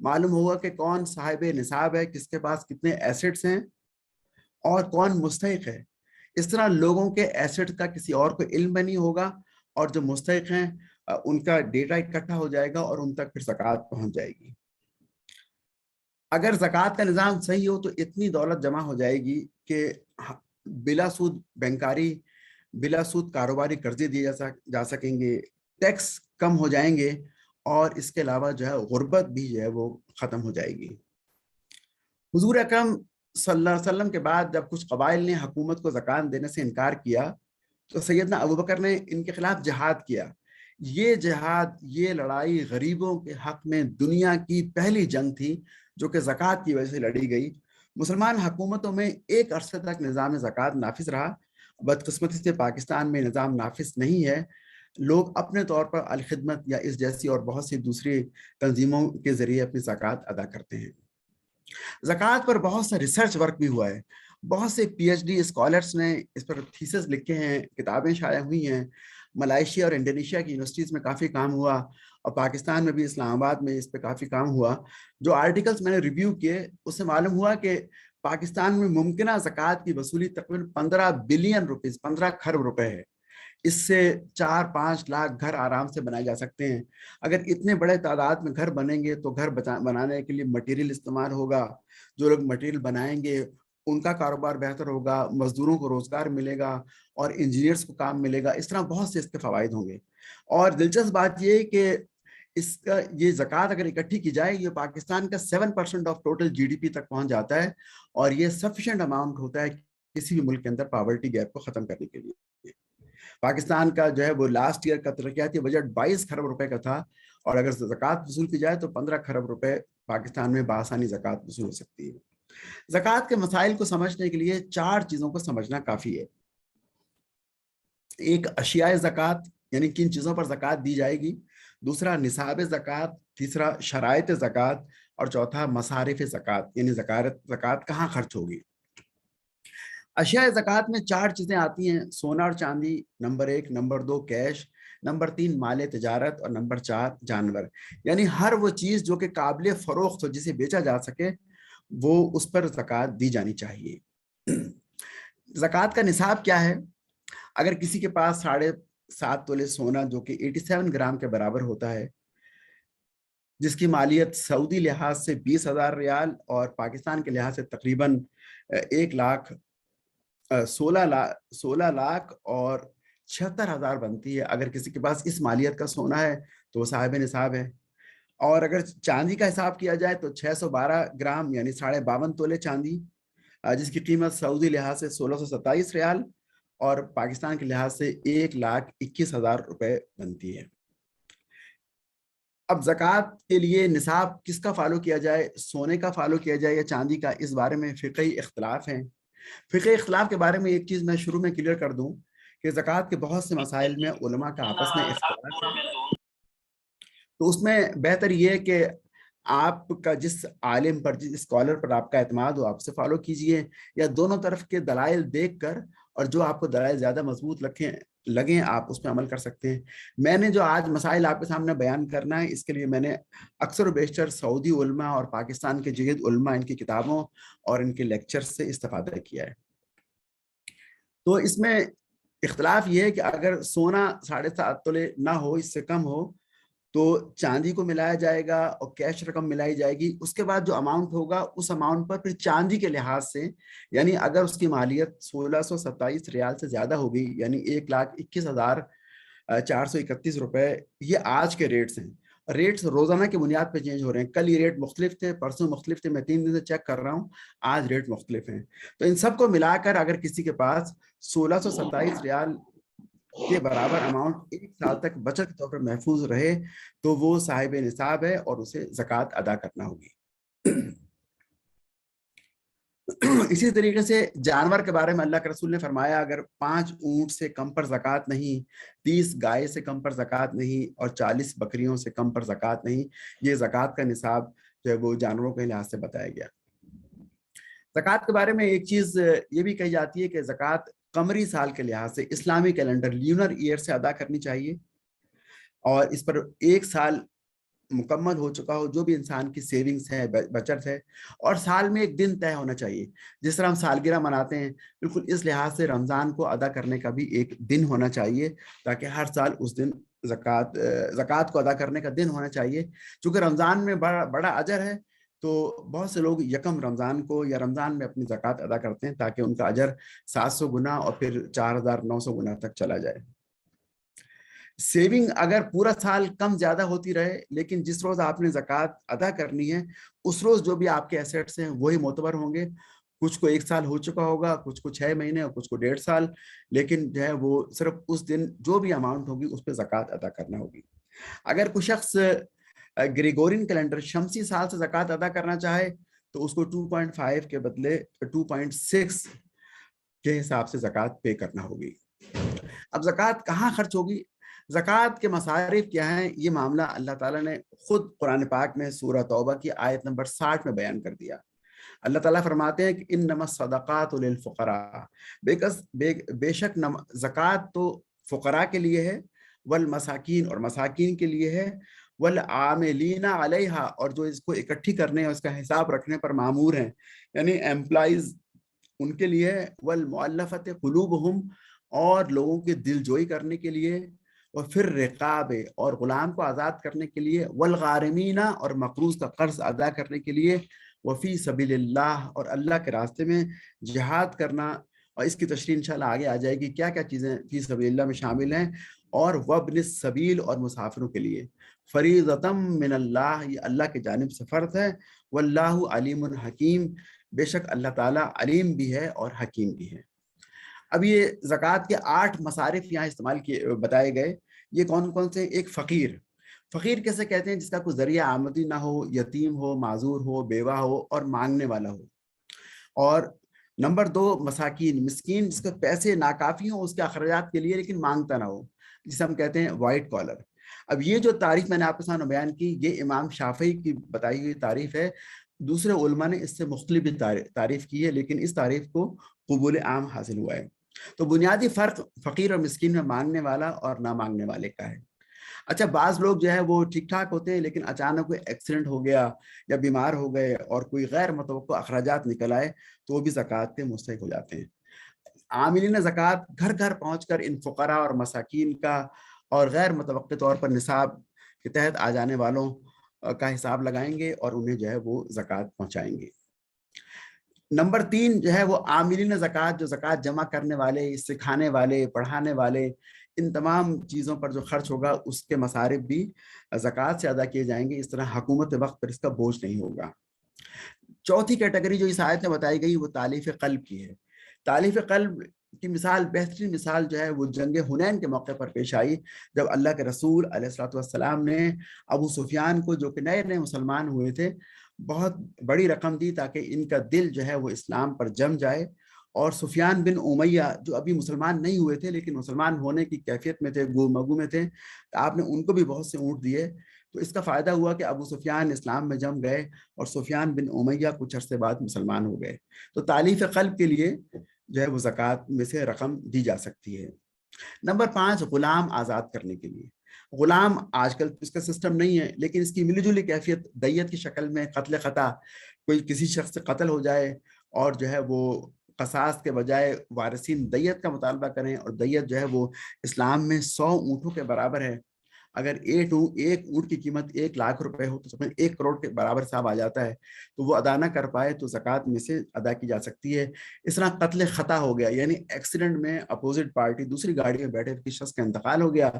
معلوم ہوگا کہ کون صاحب نصاب ہے, کس کے پاس کتنے ایسٹس ہیں اور کون مستحق ہے. اس طرح لوگوں کے ایسٹ کا کسی اور کو علم بھی نہیں ہوگا, اور جو مستحق ہیں ان کا ڈیٹا اکٹھا ہو جائے گا اور ان تک پھر زکوٰۃ پہنچ جائے گی. اگر زکوٰۃ کا نظام صحیح ہو تو اتنی دولت جمع ہو جائے گی کہ بلا سود بینکاری, بلا سود کاروباری قرضے دیے جا سکیں گے, ٹیکس کم ہو جائیں گے, اور اس کے علاوہ جو ہے غربت بھی جو ہے وہ ختم ہو جائے گی. حضور اکرم صلی اللہ علیہ وسلم کے بعد جب کچھ قبائل نے حکومت کو زکوٰۃ دینے سے انکار کیا تو سیدنا ابوبکر نے ان کے خلاف جہاد کیا. یہ جہاد, یہ لڑائی غریبوں کے حق میں دنیا کی پہلی جنگ تھی جو کہ زکوٰۃ کی وجہ سے لڑی گئی. مسلمان حکومتوں میں ایک عرصے تک نظام زکوٰۃ نافذ رہا. بدقسمتی سے پاکستان میں نظام نافذ نہیں ہے. لوگ اپنے طور پر الخدمت یا اس جیسی اور بہت سی دوسری تنظیموں کے ذریعے اپنی زکوٰۃ ادا کرتے ہیں. زکوٰۃ پر بہت سا ریسرچ ورک بھی ہوا ہے. بہت سے پی ایچ ڈی اسکالرس نے اس پر تھیسس لکھے ہیں, کتابیں شائع ہوئی ہیں. ملائیشیا اور انڈونیشیا کی یونیورسٹیز میں کافی کام ہوا, اور پاکستان میں بھی اسلام آباد میں اس پہ کافی کام ہوا. جو آرٹیکلس میں نے ریویو کیے اس سے معلوم ہوا کہ پاکستان میں ممکنہ زکوٰۃ کی وصولی تقریباً 15 بلین روپیز, 15 کھرب روپے ہے. اس سے 4-5 لاکھ گھر آرام سے بنائے جا سکتے ہیں. اگر اتنے بڑے تعداد میں گھر بنیں گے تو گھر بنانے کے لیے مٹیریل استعمال ہوگا. جو لوگ مٹیریل بنائیں گے ان کا کاروبار بہتر ہوگا, مزدوروں کو روزگار ملے گا اور انجینئرز کو کام ملے گا. اس طرح بہت سے اس کے فوائد ہوں گے. اور دلچسپ بات یہ کہ اس کا یہ زکوٰۃ اگر اکٹھی کی جائے, یہ پاکستان کا 7% of total G D P تک پہنچ جاتا ہے, اور یہ سفیشینٹ اماؤنٹ ہوتا ہے کسی بھی ملک کے اندر پاورٹی گیپ کو ختم کرنے کے لیے. پاکستان کا جو ہے وہ لاسٹ ایئر کا ترقیاتی بجٹ 22 کھرب روپے کا تھا, اور اگر زکوٰۃ وصول کی جائے تو 15 کھرب روپے پاکستان میں بآسانی زکوٰۃ وصول ہو سکتی ہے. زکوٰۃ کے مسائل کو سمجھنے کے لیے 4 چیزوں کو سمجھنا کافی ہے. ایک اشیاء زکوٰۃ, یعنی کن چیزوں پر زکوٰۃ دی جائے گی. دوسرا نصاب زکوٰۃ. تیسرا شرائط زکوٰۃ. اور چوتھا مصارف زکوٰۃ, یعنی زکوٰۃ کہاں خرچ ہوگی. اشیاء زکوٰۃ میں 4 چیزیں آتی ہیں: سونا اور چاندی, نمبر 1. نمبر 2 کیش, نمبر 3 مال تجارت, اور نمبر 4 جانور. یعنی ہر وہ چیز جو کہ قابل فروخت ہو, جسے بیچا جا سکے, وہ اس پر زکوٰۃ دی جانی چاہیے. زکوٰۃ کا نصاب کیا ہے؟ اگر کسی کے پاس 7.5 تولے سونا جو کہ 87 گرام کے برابر ہوتا ہے, جس کی مالیت سعودی لحاظ سے 20,000 ریال اور پاکستان کے لحاظ سے تقریباً 16 لاکھ اور 76,000 بنتی ہے. اگر کسی کے پاس اس مالیت کا سونا ہے تو وہ صاحب نصاب ہے. اور اگر چاندی کا حساب کیا جائے تو 612 گرام یعنی 52.5 تولے چاندی, جس کی قیمت سعودی لحاظ سے 1627 ریال اور پاکستان کے لحاظ سے 1,21,000 روپے بنتی ہے. اب زکوٰۃ کے لیے نصاب کس کا فالو کیا جائے, سونے کا فالو کیا جائے یا چاندی کا, اس بارے میں فقہی اختلاف ہیں. فقہی اختلاف کے بارے میں ایک چیز میں شروع میں کلیئر کر دوں کہ زکوٰۃ کے بہت سے مسائل میں علماء کا آپس میں اختلاف ہے. تو اس میں بہتر یہ ہے کہ آپ کا جس عالم پر, جس اسکالر پر آپ کا اعتماد ہو, آپ سے فالو کیجئے, یا دونوں طرف کے دلائل دیکھ کر, اور جو آپ کو دلائل زیادہ مضبوط لگیں آپ اس پہ عمل کر سکتے ہیں. میں نے جو آج مسائل آپ کے سامنے بیان کرنا ہے, اس کے لیے میں نے اکثر و بیشتر سعودی علماء اور پاکستان کے جدید علماء, ان کی کتابوں اور ان کے لیکچر سے استفادہ کیا ہے. تو اس میں اختلاف یہ ہے کہ اگر سونا 7.5 تولے نہ ہو, اس سے کم ہو, تو چاندی کو ملایا جائے گا اور کیش رقم ملائی جائے گی. اس کے بعد جو اماؤنٹ ہوگا اس اماؤنٹ پر پھر چاندی کے لحاظ سے, یعنی اگر اس کی مالیت 1627 ریال سے زیادہ ہوگی, یعنی 1,21,431 روپے, یہ آج کے ریٹس ہیں. ریٹس روزانہ کی بنیاد پہ چینج ہو رہے ہیں. کل یہ ریٹ مختلف تھے, پرسوں مختلف تھے, میں 3 دن سے چیک کر رہا ہوں, آج ریٹ مختلف ہیں. تو ان سب کو ملا کر اگر کسی کے پاس 1627 ریال کے برابر اماؤنٹ 1 سال تک بچت کے طور پر محفوظ رہے تو وہ صاحب نصاب ہے اور اسے زکوٰۃ ادا کرنا ہوگی. اسی طریقے سے جانور کے بارے میں اللہ کے رسول نے فرمایا, اگر 5 اونٹ سے کم پر زکوٰۃ نہیں, 30 گائے سے کم پر زکوٰۃ نہیں, اور 40 بکریوں سے کم پر زکوٰۃ نہیں. یہ زکوٰۃ کا نصاب جو ہے وہ جانوروں کے لحاظ سے بتایا گیا. زکوٰۃ کے بارے میں ایک چیز یہ بھی کہی جاتی ہے کہ زکوٰۃ قمری سال کے لحاظ سے, اسلامی کیلنڈر لیونر ایئر سے ادا کرنی چاہیے, اور اس پر 1 سال مکمل ہو چکا ہو، جو بھی انسان کی سیونگز ہے، بچت ہے، اور سال میں ایک دن طے ہونا چاہیے. جس طرح ہم سالگرہ مناتے ہیں، بالکل اس لحاظ سے رمضان کو ادا کرنے کا بھی ایک دن ہونا چاہیے، تاکہ ہر سال اس دن زکوٰۃ کو ادا کرنے کا دن ہونا چاہیے. چونکہ رمضان میں بڑا اجر ہے، تو بہت سے لوگ یکم رمضان کو یا رمضان میں اپنی زکوٰۃ ادا کرتے ہیں، تاکہ ان کا اجر 700 گنا اور پھر 4900 گنا تک چلا جائے. سیونگ اگر پورا سال کم زیادہ ہوتی رہے، لیکن جس روز آپ نے زکوٰۃ ادا کرنی ہے اس روز جو بھی آپ کے ایسیٹس ہیں وہی معتبر ہوں گے. کچھ کو 1 سال ہو چکا ہوگا، کچھ کو 6 مہینے اور کچھ کو 1.5 سال، لیکن جو ہے وہ صرف اس دن جو بھی اماؤنٹ ہوگی اس پہ زکوٰۃ ادا کرنا ہوگی. اگر کوئی شخص گریگورین کیلنڈر شمسی سال سے زکوٰۃ ادا کرنا چاہے تو اس کو 2.5 کے بدلے 2.6 کے حساب سے زکوٰۃ پے کرنا ہوگی. اب زکوٰۃ کہاں خرچ ہوگی؟ زکوٰۃ کے مصارف کیا ہیں؟ یہ معاملہ اللہ تعالیٰ نے خود قرآن پاک میں سورہ توبہ کی آیت نمبر 60 میں بیان کر دیا. اللہ تعالیٰ فرماتے ہیں کہ انما الصدقات للفقراء، بے شک زکوٰۃ تو فقراء کے لیے ہے، والمساکین اور مساکین کے لیے ہے، والعاملین علیہا اور جو اس کو اکٹھی کرنے اور اس کا حساب رکھنے پر مامور ہیں یعنی ایمپلائیز ان کے لیے، والمؤلفۃ قلوبہم اور لوگوں کے دل جوئی کرنے کے لیے، اور پھر رقاب اور غلام کو آزاد کرنے کے لیے، والغارمین اور مقروض کا قرض ادا کرنے کے لیے، وفی سبیل اللہ اور اللہ کے راستے میں جہاد کرنا. اور اس کی تشریح انشاءاللہ آگے آ جائے گی کیا کیا چیزیں فی سبیل اللہ میں شامل ہیں. اور وابن السبیل اور مسافروں کے لیے فریضۃ من اللہ، یہ اللہ کی جانب سے فرض ہے. واللہ علیم حکیم، بے شک اللہ تعالیٰ علیم بھی ہے اور حکیم بھی ہے. اب یہ زکوٰۃ کے 8 مصارف یہاں استعمال کیے بتائے گئے. یہ کون کون سے؟ ایک فقیر کیسے کہتے ہیں؟ جس کا کوئی ذریعہ آمدنی نہ ہو، یتیم ہو، معذور ہو، بیوہ ہو اور مانگنے والا ہو. اور نمبر 2 مساکین، مسکین جس کے پیسے ناکافی ہوں اس کے اخراجات کے لیے لیکن مانگتا نہ ہو، جسے ہم کہتے ہیں وائٹ کالر. اب یہ جو تعریف میں نے آپ کے سامنے بیان کی، یہ امام شافعی کی بتائی ہوئی تعریف ہے. دوسرے علماء نے اس سے مختلف بھی تعریف کی ہے، لیکن اس تعریف کو قبول عام حاصل ہوا ہے. تو بنیادی فرق فقیر اور مسکین میں مانگنے والا اور نہ مانگنے والے کا ہے. اچھا، بعض لوگ جو ہے وہ ٹھیک ٹھاک ہوتے ہیں، لیکن اچانک کوئی ایکسیڈنٹ ہو گیا یا بیمار ہو گئے اور کوئی غیر متوقع اخراجات نکل آئے تو وہ بھی زکوٰۃ کے مستحق ہو جاتے ہیں. عاملین زکوٰۃ گھر گھر پہنچ کر ان فقراء اور مساکین کا اور غیر متوقع طور پر نصاب کے تحت آ جانے والوں کا حساب لگائیں گے اور انہیں جو ہے وہ زکوٰۃ پہنچائیں گے. نمبر 3 جو ہے وہ عاملین زکوٰۃ، جو زکوٰۃ جمع کرنے والے، سکھانے والے، پڑھانے والے، ان تمام چیزوں پر جو خرچ ہوگا اس کے مصارف بھی زکوٰۃ سے ادا کیے جائیں گے. اس طرح حکومت وقت پر اس کا بوجھ نہیں ہوگا. چوتھی کیٹیگری جو اس آیت میں بتائی گئی وہ تالیف قلب کی ہے. تالیف قلب کی مثال، بہترین مثال جو ہے وہ جنگ حنین کے موقع پر پیش آئی، جب اللہ کے رسول علیہ الصلوۃ والسلام نے ابو سفیان کو، جو کہ نئے نئے مسلمان ہوئے تھے، بہت بڑی رقم دی تاکہ ان کا دل جو ہے وہ اسلام پر جم جائے. اور سفیان بن امیہ جو ابھی مسلمان نہیں ہوئے تھے لیکن مسلمان ہونے کی کیفیت میں تھے، گو مگو میں تھے، آپ نے ان کو بھی بہت سے اونٹ دیے. تو اس کا فائدہ ہوا کہ ابو سفیان اسلام میں جم گئے اور سفیان بن امیہ کچھ عرصے بعد مسلمان ہو گئے. تو تالیف قلب کے لیے جو ہے وہ زکوٰۃ میں سے رقم دی جا سکتی ہے. نمبر 5 غلام آزاد کرنے کے لیے. غلام آج کل اس کا سسٹم نہیں ہے، لیکن اس کی ملی جلی کیفیت دیت کی شکل میں قتل خطا، کوئی کسی شخص سے قتل ہو جائے اور جو ہے وہ قصاص کے بجائے وارثین دیت کا مطالبہ کریں، اور دیت جو ہے وہ اسلام میں 100 اونٹوں کے برابر ہے. اگر ایک اونٹ کی قیمت 1 لاکھ روپے ہو تو 1 کروڑ کے برابر حساب آ جاتا ہے. تو وہ ادا نہ کر پائے تو زکوٰۃ میں سے ادا کی جا سکتی ہے. اس طرح قتل خطا ہو گیا، یعنی ایکسیڈنٹ میں اپوزٹ پارٹی دوسری گاڑی میں بیٹھے کسی شخص کا انتقال ہو گیا،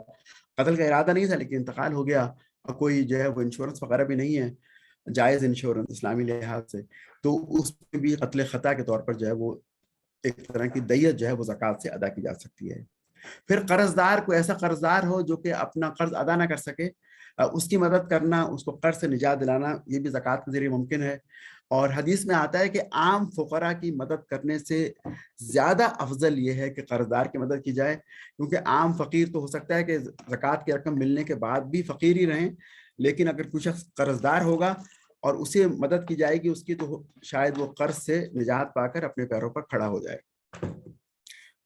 قتل کا ارادہ نہیں تھا لیکن انتقال ہو گیا، اور کوئی جو ہے وہ انشورنس وغیرہ بھی نہیں ہے، جائز انشورنس اسلامی لحاظ سے، تو اس میں بھی قتل خطا کے طور پر جو ہے وہ ایک طرح کی دیت جو ہے وہ زکوٰۃ سے ادا کی جا سکتی ہے. پھر قرض دار، کوئی ایسا قرض دار ہو جو کہ اپنا قرض ادا نہ کر سکے، اس کی مدد کرنا، اس کو قرض سے نجات دلانا، یہ بھی زکوٰۃ کے ذریعے ممکن ہے. اور حدیث میں آتا ہے کہ عام فقراء کی مدد کرنے سے زیادہ افضل یہ ہے کہ قرض دار کی مدد کی جائے، کیونکہ عام فقیر تو ہو سکتا ہے کہ زکوٰۃ کی رقم ملنے کے بعد بھی فقیر ہی رہیں، لیکن اگر کوئی شخص قرض دار ہوگا اور اسے مدد کی جائے گی اس کی، تو شاید وہ قرض سے نجات پا کر اپنے پیروں پر کھڑا ہو جائے.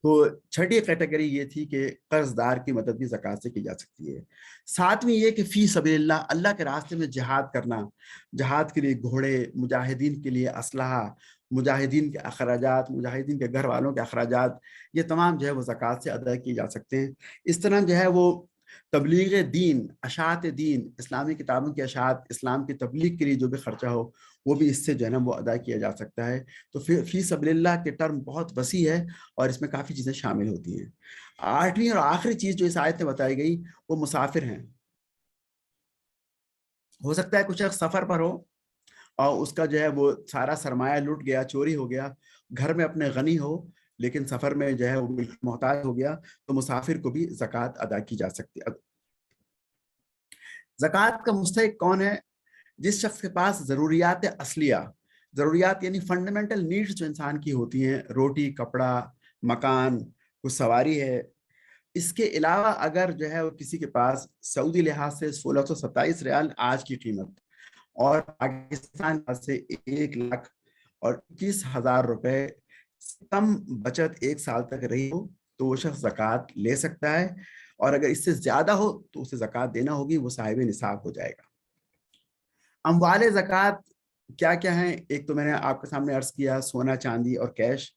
تو چھٹی کیٹیگری یہ تھی کہ قرض دار کی مدد بھی زکوٰۃ سے کی جا سکتی ہے۔ ساتویں یہ کہ فی سبیل اللہ، اللہ کے راستے میں جہاد کرنا، جہاد کے لیے گھوڑے، مجاہدین کے لیے اسلحہ، مجاہدین کے اخراجات، مجاہدین کے گھر والوں کے اخراجات، یہ تمام جو ہے وہ زکوٰۃ سے ادا کیے جا سکتے ہیں۔ اس طرح جو ہے وہ تبلیغ دین، اشاعت دین، اسلامی کتابوں کی اشاعت، اسلام کی تبلیغ کے لیے جو بھی خرچہ ہو وہ بھی اس سے جو ہے نا وہ ادا کیا جا سکتا ہے۔ تو فی سبیل اللہ کے ٹرم بہت وسیع ہے اور اس میں کافی چیزیں شامل ہوتی ہیں۔ آٹھویں اور آخری چیز جو اس آیت میں بتائی گئی وہ مسافر ہیں۔ ہو سکتا ہے کچھ شخص سفر پر ہو اور اس کا جو ہے وہ سارا سرمایہ لٹ گیا، چوری ہو گیا، گھر میں اپنے غنی ہو لیکن سفر میں جو ہے وہ بالکل محتاج ہو گیا، تو مسافر کو بھی زکوٰۃ ادا کی جا سکتی ہے۔ زکوٰۃ کا مستحق کون ہے؟ جس شخص کے پاس ضروریات اصلیہ، ضروریات یعنی فنڈامنٹل نیڈز جو انسان کی ہوتی ہیں، روٹی، کپڑا، مکان، کچھ سواری ہے، اس کے علاوہ اگر جو ہے وہ کسی کے پاس سعودی لحاظ سے 1627 ریال آج کی قیمت اور پاکستان سے 1,21,000 روپے کم بچت ایک سال تک رہی ہو تو وہ شخص زکوٰۃ لے سکتا ہے، اور اگر اس سے زیادہ ہو تو اسے زکوٰۃ دینا ہوگی، وہ صاحب نصاب ہو جائے گا۔ اموال زکوٰۃ کیا کیا ہیں؟ ایک تو میں نے آپ کے سامنے عرض کیا، سونا، چاندی اور کیش۔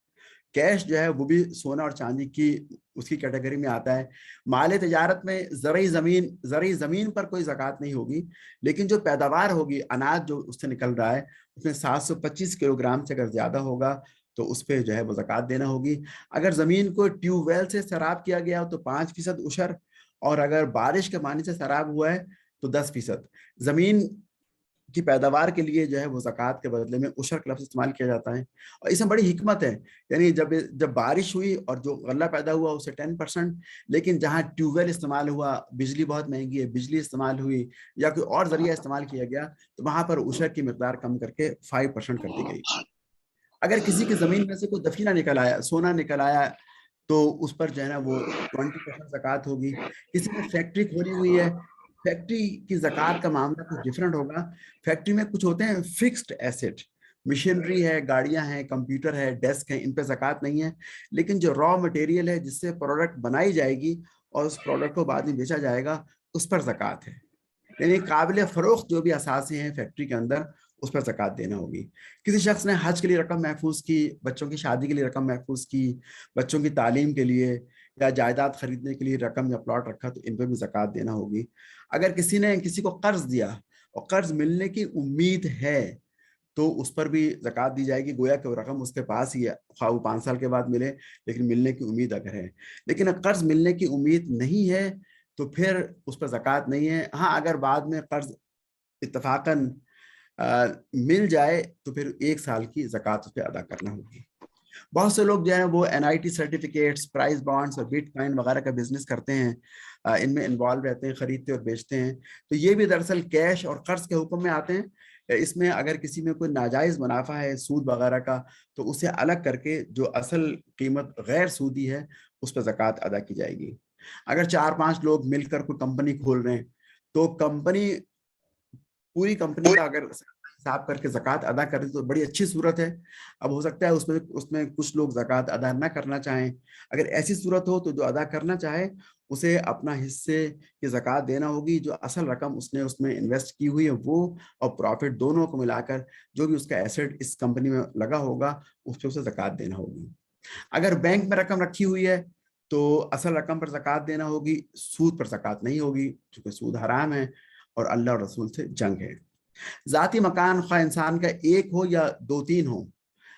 کیش جو ہے وہ بھی سونا اور چاندی کی اس کی کیٹیگری میں آتا ہے۔ مال تجارت میں زرعی زمین پر کوئی زکوٰۃ نہیں ہوگی، لیکن جو پیداوار ہوگی، اناج جو اس سے نکل رہا ہے، اس میں 725 کلو گرام سے اگر زیادہ ہوگا تو اس پہ جو ہے وہ زکوٰۃ دینا ہوگی۔ اگر زمین کو ٹیوب ویل سے سیراب کیا گیا ہو تو 5% عشر، اور اگر بارش کے پانی سے سیراب ہوا ہے تو 10%۔ زمین کی پیداوار کے لیے جو ہے وہ زکوٰۃ کے بدلے میں عشر کا لفظ استعمال کیا جاتا ہے، اور اس میں بڑی حکمت ہے۔ یعنی جب بارش ہوئی اور جو غلہ پیدا ہوا اسے 10%، لیکن جہاں ٹیوب ویل استعمال ہوا، بجلی بہت مہنگی ہے، بجلی استعمال ہوئی یا کوئی اور ذریعہ استعمال کیا گیا تو وہاں پر عشر کی مقدار کم کر کے 5% کر دی گئی۔ اگر کسی کی زمین میں سے کوئی دفینہ نکل آیا، سونا نکل آیا، تو اس پر جو ہے نا وہ 20% زکوٰۃ ہوگی۔ کسی نے فیکٹری کھولی ہوئی ہے، فیکٹری کی زکوٰۃ کا معاملہ کچھ ڈفرینٹ ہوگا۔ فیکٹری میں کچھ ہوتے ہیں فکسڈ ایسٹ، مشینری ہے، گاڑیاں ہیں، کمپیوٹر ہے، ڈیسک ہے، ان پہ زکوٰۃ نہیں ہے، لیکن جو را مٹیریل ہے جس سے پروڈکٹ بنائی جائے گی اور اس پروڈکٹ کو بعد میں بیچا جائے گا، اس پر زکوٰۃ ہے۔ یعنی قابل فروخت جو بھی اثاثے ہیں فیکٹری کے اندر، اس پر زکوٰۃ دینا ہوگی۔ کسی شخص نے حج کے لیے رقم محفوظ کی، بچوں کی شادی کے لیے رقم محفوظ کی، بچوں کی تعلیم کے لیے یا جائیداد خریدنے کے لیے رقم یا پلاٹ رکھا تو ان پہ بھی زکوٰۃ دینا ہوگی۔ اگر کسی نے کسی کو قرض دیا اور قرض ملنے کی امید ہے تو اس پر بھی زکوٰۃ دی جائے گی، گویا کہ وہ رقم اس کے پاس ہی ہے، خواہ وہ 5 سال کے بعد ملے، لیکن ملنے کی امید اگر ہے۔ لیکن اگر قرض ملنے کی امید نہیں ہے تو پھر اس پر زکوٰۃ نہیں ہے۔ ہاں، اگر بعد میں قرض اتفاقاً مل جائے تو پھر 1 سال کی زکوٰۃ اس پہ ادا کرنا ہوگی۔ بہت سے لوگ جو ہیں وہ NIT سرٹیفکیٹس، پرائز بانڈز اور بٹ کوائن وغیرہ کا بزنس کرتے ہیں، ان میں انوالو رہتے ہیں، خریدتے اور بیچتے ہیں، تو یہ بھی دراصل کیش اور قرض کے حکم میں آتے ہیں۔ اس میں اگر کسی میں کوئی ناجائز منافع ہے سود وغیرہ کا تو اسے الگ کر کے جو اصل قیمت غیر سودی ہے اس پہ زکوٰۃ ادا کی جائے گی۔ اگر 4-5 لوگ مل کر کوئی کمپنی کھول رہے ہیں تو پوری کمپنی کا اگر حساب کر کے زکوٰۃ ادا کریں تو بڑی اچھی صورت ہے۔ اب ہو سکتا ہے اس میں کچھ لوگ زکوٰۃ ادا نہ کرنا چاہیں، اگر ایسی صورت ہو تو جو ادا کرنا چاہے اسے اپنا حصے کی زکوٰۃ دینا ہوگی، جو اصل رقم اس نے اس میں انویسٹ کی ہوئی ہے وہ اور پروفٹ دونوں کو ملا کر جو بھی اس کا ایسٹ اس کمپنی میں لگا ہوگا اس پہ اسے زکوٰۃ دینا ہوگی۔ اگر بینک میں رقم رکھی ہوئی ہے تو اصل رقم پر زکوٰۃ دینا ہوگی، سود پر زکوٰۃ نہیں ہوگی چونکہ سود حرام ہے اور اللہ اور رسول سے جنگ ہے۔ ذاتی مکان خواہ انسان کا ایک ہو یا 2-3 ہو،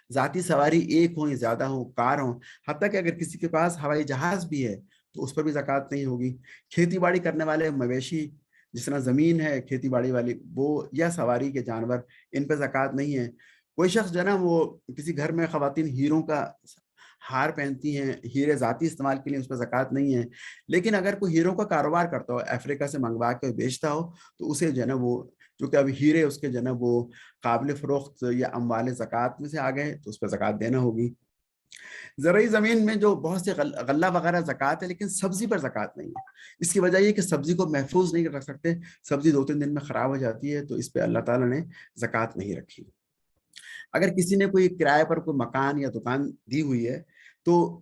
ذاتی سواری ایک ہو یا زیادہ ہو، کار ہو، حتیٰ کہ اگر کسی کے پاس ہوائی جہاز بھی ہے تو اس پر بھی زکوٰۃ نہیں ہوگی۔ کھیتی باڑی کرنے والے مویشی، جس طرح زمین ہے کھیتی باڑی والی وہ، یا سواری کے جانور، ان پہ زکوٰۃ نہیں ہے۔ کوئی شخص جو ہے نا وہ کسی گھر میں خواتین ہیروں کا ہار پہنتی ہیں، ہیرے ذاتی استعمال کے لیے، اس پہ زکوٰۃ نہیں ہے، لیکن اگر کوئی ہیروں کا کاروبار کرتا ہو، افریقہ سے منگوا کے بیچتا ہو تو اسے جو ہے نا وہ، جو کہ اب ہیرے اس کے جو ہے نا وہ قابل فروخت یا اموال زکوٰۃ میں سے آ گئے تو اس پہ زکوٰۃ دینا ہوگی۔ زرعی زمین میں جو بہت سے غلہ وغیرہ زکوٰۃ ہے، لیکن سبزی پر زکوٰۃ نہیں ہے۔ اس کی وجہ یہ کہ سبزی کو محفوظ نہیں رکھ سکتے، سبزی 2-3 دن میں خراب ہو جاتی ہے، تو اس پہ اللہ تعالیٰ نے زکوٰۃ نہیں رکھی۔ اگر کسی نے کوئی کرائے پر کوئی مکان یا دکان دی ہوئی ہے تو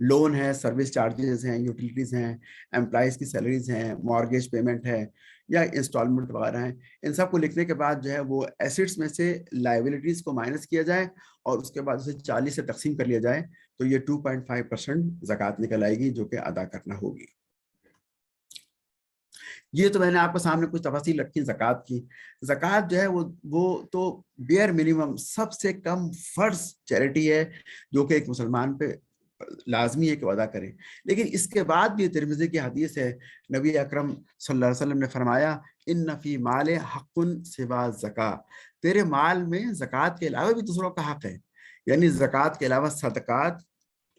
لون ہے, سروس چارجز ہیں, یوٹیلیٹیز ہیں, امپلائیز کی سیلریز ہیں, مارگیج پیمنٹ ہے یا انسٹالمنٹ وغیرہ ہیں. ان سب کو لکھنے کے بعد جو ہے وہ ایسٹس میں سے لائبلٹیز کو مائنس کیا جائے اور اس کے بعد اسے 40 سے تقسیم کر لیا جائے تو یہ 2.5% زکوٰۃ نکل آئے گی جو کہ ادا کرنا ہوگی. یہ تو میں نے آپ کو سامنے کچھ تفاصیل رکھی زکوٰۃ کی. زکوٰۃ جو ہے وہ تو بیئر منیمم سب سے کم فرض چیریٹی ہے جو کہ ایک مسلمان پہ لازمی ہے کہ ادا کرے. لیکن اس کے بعد بھی ترمذی کی حدیث ہے, نبی اکرم صلی اللہ علیہ وسلم نے فرمایا ان فی مال حق سوا زکاۃ, تیرے مال میں زکوٰۃ کے علاوہ بھی دوسروں کا حق ہے. یعنی زکوٰۃ کے علاوہ صدقات,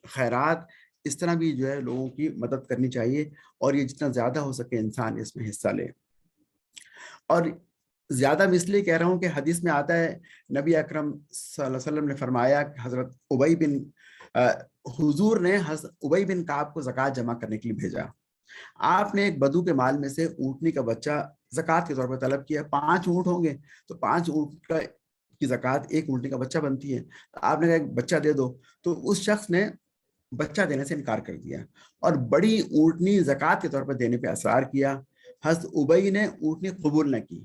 خیرات, اس طرح بھی جو ہے لوگوں کی مدد کرنی چاہیے اور یہ جتنا زیادہ ہو سکے انسان اس میں حصہ لے. اور زیادہ میں اس لیے کہہ رہا ہوں کہ حدیث میں آتا ہے نبی اکرم صلی اللہ علیہ وسلم نے فرمایا کہ حضرت حضور نے حضرت ابی بن کعب کو زکوٰۃ جمع کرنے کے لیے بھیجا. آپ نے ایک بدو کے مال میں سے اونٹنی کا بچہ زکوٰۃ کے طور پر طلب کیا. 5 اونٹ ہوں گے تو 5 اونٹ کی زکوٰۃ ایک اونٹنی کا بچہ بنتی ہے. آپ نے کہا ایک بچہ دے دو, تو اس شخص نے بچہ دینے سے انکار کر دیا اور بڑی اونٹنی زکوٰۃ کے طور پر دینے پہ اصرار کیا. حضرت ابی نے اونٹنی قبول نہ کی.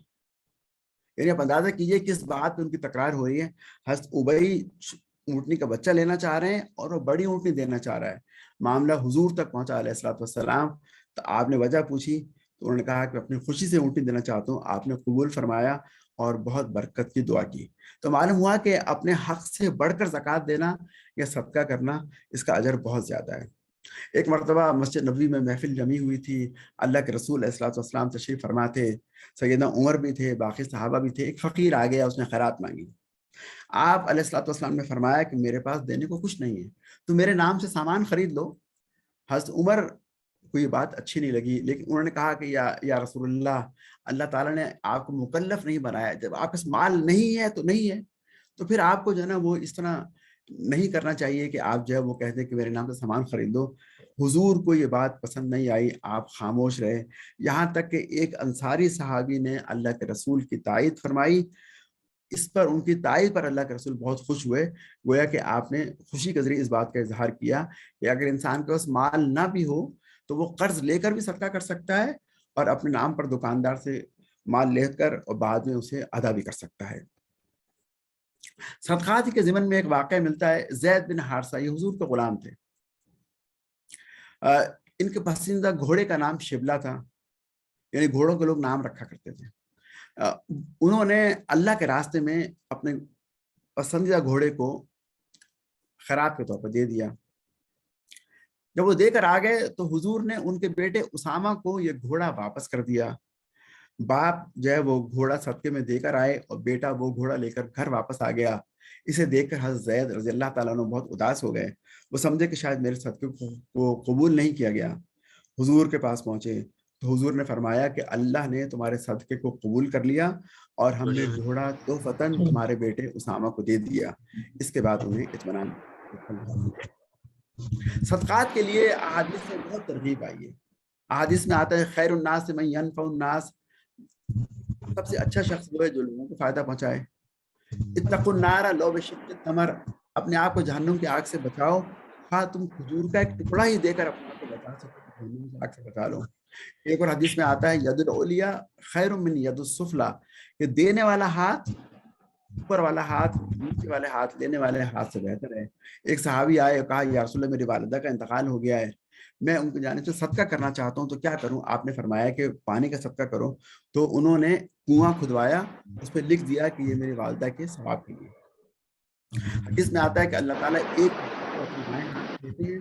یعنی آپ اندازہ کیجئے کس بات پہ ان کی تکرار ہو رہی ہے. حضرت ابی اونٹنی کا بچہ لینا چاہ رہے ہیں اور وہ بڑی اونٹنی دینا چاہ رہا ہے. معاملہ حضور تک پہنچا علیہ الصلوۃ والسلام. تو آپ نے وجہ پوچھی تو انہوں نے کہا کہ اپنی خوشی سے اونٹنی دینا چاہتا ہوں. آپ نے قبول فرمایا اور بہت برکت کی دعا کی. تو معلوم ہوا کہ اپنے حق سے بڑھ کر زکوٰۃ دینا یا صدقہ کرنا اس کا اجر بہت زیادہ ہے. ایک مرتبہ مسجد نبوی میں محفل جمی ہوئی تھی. اللہ کے رسول علیہ الصلوۃ والسلام تشریف فرما تھے, سیدنا عمر بھی تھے, باقی صحابہ بھی تھے. ایک فقیر آ گیا, اس نے خیرات مانگی. آپ علیہ الصلوۃ والسلام نے فرمایا کہ میرے پاس دینے کو کچھ نہیں ہے, تو میرے نام سے سامان خرید لو. حضرت عمر کو یہ بات اچھی نہیں لگی, لیکن انہوں نے کہا کہ یا رسول اللہ, اللہ تعالیٰ نے آپ کو مکلف نہیں بنایا. جب آپ اس مال نہیں ہے تو نہیں ہے, تو پھر آپ کو جو ہے نا وہ اس طرح نہیں کرنا چاہیے کہ آپ جو ہے وہ کہتے کہ میرے نام سے سامان خرید دو. حضور کو یہ بات پسند نہیں آئی, آپ خاموش رہے. یہاں تک کہ ایک انصاری صحابی نے اللہ کے رسول کی تائید فرمائی. اس پر ان کی تائید پر اللہ کے رسول بہت خوش ہوئے. گویا کہ آپ نے خوشی کے ذریعے اس بات کا اظہار کیا کہ اگر انسان کے پاس مال نہ بھی ہو تو وہ قرض لے کر بھی صدقہ کر سکتا ہے اور اپنے نام پر دکاندار سے مال لے کر اور بعد میں اسے ادا بھی کر سکتا ہے. صدقات کے ضمن میں ایک واقعہ ملتا ہے. زید بن حارثہ, یہ حضور کے غلام تھے. ان کے پسندیدہ گھوڑے کا نام شبلہ تھا, یعنی گھوڑوں کے لوگ نام رکھا کرتے تھے. انہوں نے اللہ کے راستے میں اپنے پسندیدہ گھوڑے کو خیرات کے طور پر دے دیا. جب وہ دے کر آ گئے تو حضور نے ان کے بیٹے اسامہ کو یہ گھوڑا واپس کر دیا. باپ جو ہے وہ گھوڑا صدقے میں دے کر آئے اور بیٹا وہ گھوڑا لے کر گھر واپس آ گیا. اسے دیکھ کر حضرت زید رضی اللہ تعالیٰ عنہ بہت اداس ہو گئے. وہ سمجھے کہ شاید میرے صدقے کو قبول نہیں کیا گیا. حضور کے پاس پہنچے تو حضور نے فرمایا کہ اللہ نے تمہارے صدقے کو قبول کر لیا اور ہم نے گھوڑا تحفتاً تمہارے بیٹے اسامہ کو دے دیا. اس کے بعد انہیں اطمینان. صدقات کے لیے احادیث میں بہت ترغیب آئی ہے. احادیث میں آتا ہے خیر الناس من ینفع الناس, سب سے اچھا شخص وہ ہے جو لوگوں کو فائدہ پہنچائے. اتقوا النار لو بشق التمر, اپنے آپ کو جہنم کی آگ سے بچاؤ, ہاں تم کھجور کا ایک ٹکڑا ہی دے کر اپنے آپ کو بچا سکو تو جہنم کی آگ سے بچا لو. ایک اور حدیث میں آتا ہے ید العلیٰ خیر من ید السفلیٰ, کہ دینے والا ہاتھ اوپر والا ہاتھ نیچے والے ہاتھ لینے والے ہاتھ سے بہتر ہے. ایک صحابی آئے اور کہا یا رسول اللہ میری والدہ کا انتقال ہو گیا ہے, میں ان کی جانب سے صدقہ کرنا چاہتا ہوں تو کیا کروں. آپ نے فرمایا کہ پانی کا صدقہ کرو. تو انہوں نے کنواں کھدوایا, اس پہ لکھ دیا کہ یہ میری والدہ کے ثواب کے لیے. حدیث میں آتا ہے کہ اللہ تعالیٰ ایک کو اپنے بائیں ہاتھ دیتے ہیں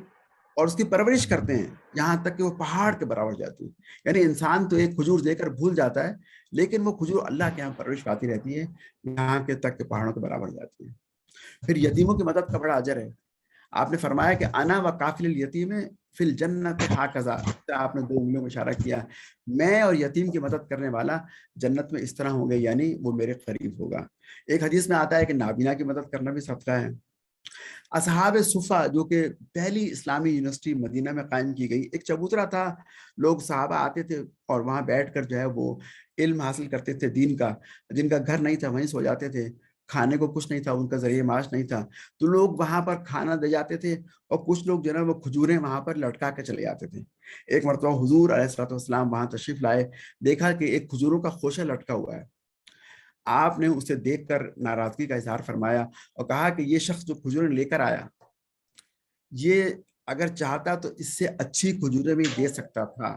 اور اس کی پرورش کرتے ہیں یہاں تک کہ وہ پہاڑ کے برابر جاتی ہے. یعنی انسان تو ایک کھجور دے کر بھول جاتا ہے, لیکن وہ کھجور اللہ کے یہاں پرورش پاتی رہتی ہے یہاں کے تک کہ پہاڑوں کے برابر جاتی ہے. پھر یتیموں کی مدد کا بڑا اجر ہے. آپ نے فرمایا کہ انا و کافل الیتیم فی الجنت ہاکذا, آپ نے 2 انگلیوں میں اشارہ کیا, میں اور یتیم کی مدد کرنے والا جنت میں اس طرح ہوں گے, یعنی وہ میرے قریب ہوگا. ایک حدیث میں آتا ہے کہ نابینا کی مدد کرنا بھی صدقہ ہے. اصحاب صفہ, جو کہ پہلی اسلامی یونیورسٹی مدینہ میں قائم کی گئی, ایک چبوترا تھا. لوگ صحابہ آتے تھے اور وہاں بیٹھ کر جو ہے وہ علم حاصل کرتے تھے دین کا. جن کا گھر نہیں تھا وہیں سو جاتے تھے. کھانے کو کچھ نہیں تھا، ان کا ذریعہ معاش نہیں تھا، تو لوگ وہاں پر کھانا دے جاتے تھے، اور کچھ لوگ جو ہے نا وہ کھجوریں وہاں پر لٹکا کے چلے جاتے تھے۔ ایک مرتبہ حضور علیہ الصلوۃ والسلام وہاں تشریف لائے، دیکھا کہ ایک کھجوروں کا خوشہ لٹکا ہوا ہے۔ آپ نے اسے دیکھ کر ناراضگی کا اظہار فرمایا اور کہا کہ یہ شخص جو کھجوریں لے کر آیا، یہ اگر چاہتا تو اس سے اچھی کھجوریں بھی دے سکتا تھا،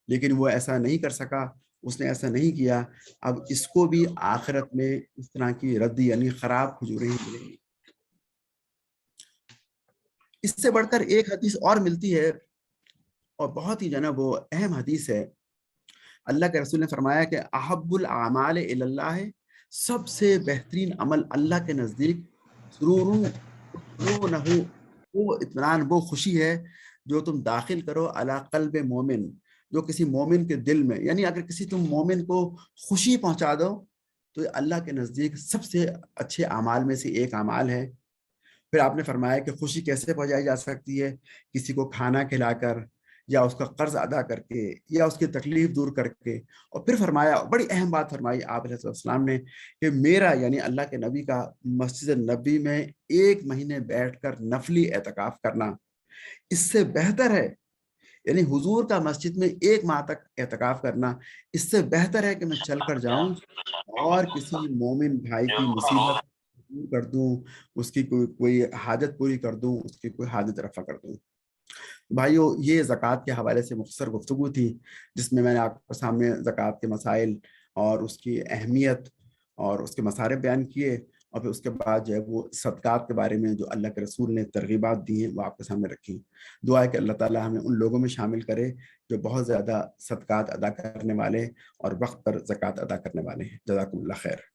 لیکن وہ ایسا نہیں کر سکا، اس نے ایسا نہیں کیا، اب اس کو بھی آخرت میں اس طرح کی ردی یعنی خراب کھجوریں ہی ملیں گی۔ اس سے بڑھ کر ایک حدیث اور ملتی ہے، اور بہت ہی جو ہے نا وہ اہم حدیث ہے۔ اللہ کے رسول نے فرمایا کہ احب الاعمال الی اللہ، سب سے بہترین عمل اللہ کے نزدیک، سرور نہ ہو، وہ اطمینان، وہ خوشی ہے جو تم داخل کرو علی قلب مومن، جو کسی مومن کے دل میں، یعنی اگر کسی تم مومن کو خوشی پہنچا دو تو یہ اللہ کے نزدیک سب سے اچھے اعمال میں سے ایک اعمال ہے۔ پھر آپ نے فرمایا کہ خوشی کیسے پہنچائی جا سکتی ہے؟ کسی کو کھانا کھلا کر، یا اس کا قرض ادا کر کے، یا اس کی تکلیف دور کر کے۔ اور پھر فرمایا، بڑی اہم بات فرمائی آپ علیہ السلام نے، کہ میرا یعنی اللہ کے نبی کا مسجد نبی میں 1 مہینے بیٹھ کر نفلی اعتکاف کرنا اس سے بہتر ہے، یعنی حضور کا مسجد میں 1 ماہ تک اعتکاف کرنا اس سے بہتر ہے کہ میں چل کر جاؤں اور کسی مومن بھائی کی مصیبت دور کر دوں، اس کی کوئی حاجت پوری کر دوں، اس کی کوئی حاجت رفع کر دوں۔ بھائیو، یہ زکوٰۃ کے حوالے سے مختصر گفتگو تھی، جس میں نے آپ کے سامنے زکوٰۃ کے مسائل اور اس کی اہمیت اور اس کے مصارف بیان کیے، اور پھر اس کے بعد جو ہے وہ صدقات کے بارے میں جو اللہ کے رسول نے ترغیبات دی ہیں وہ آپ کے سامنے رکھی۔ دعا ہے کہ اللہ تعالیٰ ہمیں ان لوگوں میں شامل کرے جو بہت زیادہ صدقات ادا کرنے والے اور وقت پر زکوٰۃ ادا کرنے والے ہیں۔ جزاکم اللہ خیر۔